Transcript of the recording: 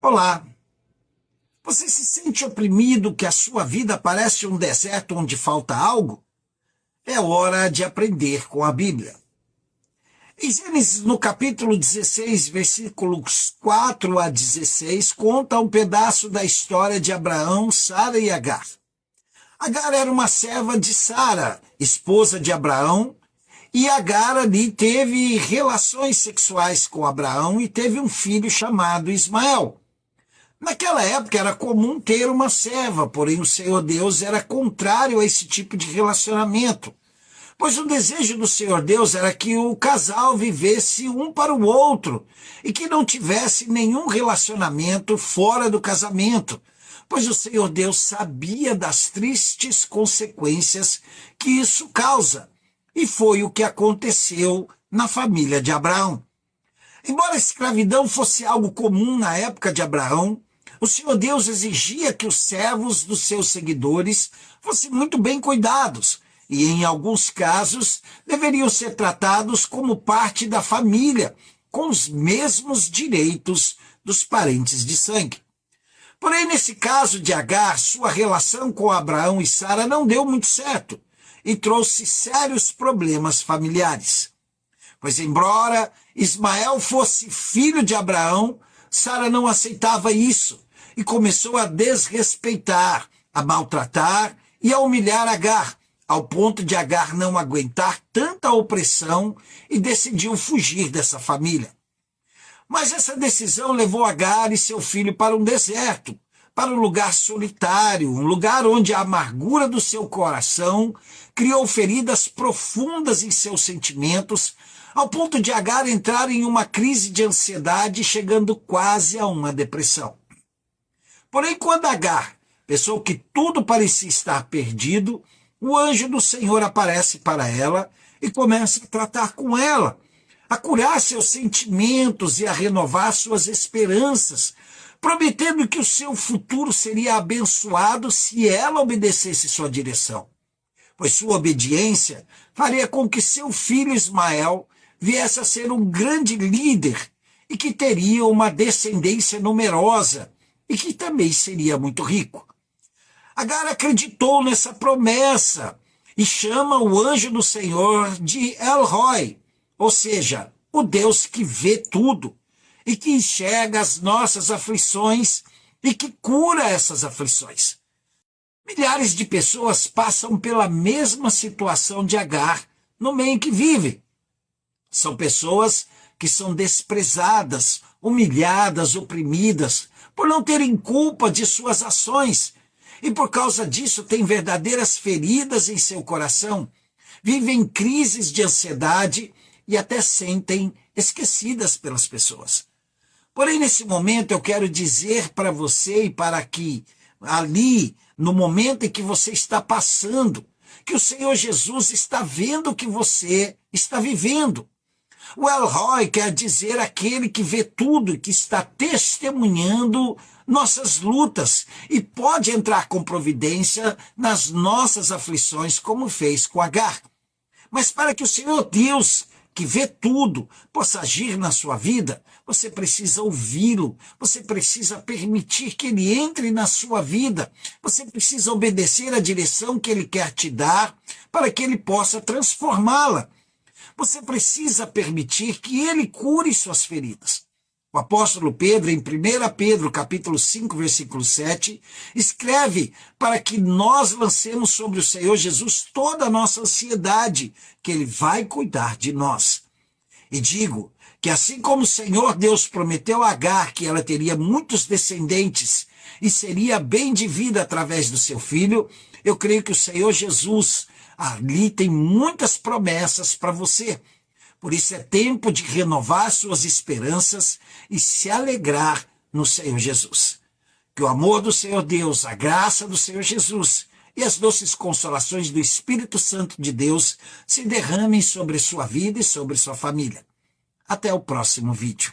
Olá, você se sente oprimido que a sua vida parece um deserto onde falta algo? É hora de aprender com a Bíblia. Em Gênesis, no capítulo 16, versículos 4 a 16, conta um pedaço da história de Abraão, Sara e Agar. Agar era uma serva de Sara, esposa de Abraão, e Agar ali teve relações sexuais com Abraão e teve um filho chamado Ismael. Naquela época era comum ter uma serva, porém o Senhor Deus era contrário a esse tipo de relacionamento, pois o desejo do Senhor Deus era que o casal vivesse um para o outro e que não tivesse nenhum relacionamento fora do casamento, pois o Senhor Deus sabia das tristes consequências que isso causa, e foi o que aconteceu na família de Abraão. Embora a escravidão fosse algo comum na época de Abraão, o Senhor Deus exigia que os servos dos seus seguidores fossem muito bem cuidados e, em alguns casos, deveriam ser tratados como parte da família, com os mesmos direitos dos parentes de sangue. Porém, nesse caso de Agar, sua relação com Abraão e Sara não deu muito certo e trouxe sérios problemas familiares. Pois, embora Ismael fosse filho de Abraão, Sara não aceitava isso e começou a desrespeitar, a maltratar e a humilhar Agar, ao ponto de Agar não aguentar tanta opressão e decidiu fugir dessa família. Mas essa decisão levou Agar e seu filho para um deserto, para um lugar solitário, um lugar onde a amargura do seu coração criou feridas profundas em seus sentimentos, ao ponto de Agar entrar em uma crise de ansiedade, chegando quase a uma depressão. Porém, quando Agar pensou que tudo parecia estar perdido, o anjo do Senhor aparece para ela e começa a tratar com ela, a curar seus sentimentos e a renovar suas esperanças, prometendo que o seu futuro seria abençoado se ela obedecesse sua direção, pois sua obediência faria com que seu filho Ismael viesse a ser um grande líder e que teria uma descendência numerosa e que também seria muito rico. Agar acreditou nessa promessa e chama o anjo do Senhor de El Roi, ou seja, o Deus que vê tudo e que enxerga as nossas aflições e que cura essas aflições. Milhares de pessoas passam pela mesma situação de Agar no meio em que vive. São pessoas que são desprezadas, humilhadas, oprimidas, por não terem culpa de suas ações, e por causa disso têm verdadeiras feridas em seu coração, vivem crises de ansiedade e até sentem esquecidas pelas pessoas. Porém, nesse momento eu quero dizer para você e para que ali, no momento em que você está passando, que o Senhor Jesus está vendo o que você está vivendo. O El Roi quer dizer aquele que vê tudo e que está testemunhando nossas lutas e pode entrar com providência nas nossas aflições, como fez com Agar. Mas para que o Senhor Deus, que vê tudo, possa agir na sua vida, você precisa ouvi-lo, você precisa permitir que ele entre na sua vida, você precisa obedecer à direção que ele quer te dar para que ele possa transformá-la. Você precisa permitir que ele cure suas feridas. O apóstolo Pedro, em 1 Pedro, capítulo 5, versículo 7, escreve para que nós lancemos sobre o Senhor Jesus toda a nossa ansiedade, que ele vai cuidar de nós. E digo que assim como o Senhor Deus prometeu a Agar que ela teria muitos descendentes e seria bem de vida através do seu filho, eu creio que o Senhor Jesus ali tem muitas promessas para você. Por isso é tempo de renovar suas esperanças e se alegrar no Senhor Jesus. Que o amor do Senhor Deus, a graça do Senhor Jesus e as doces consolações do Espírito Santo de Deus se derramem sobre sua vida e sobre sua família. Até o próximo vídeo.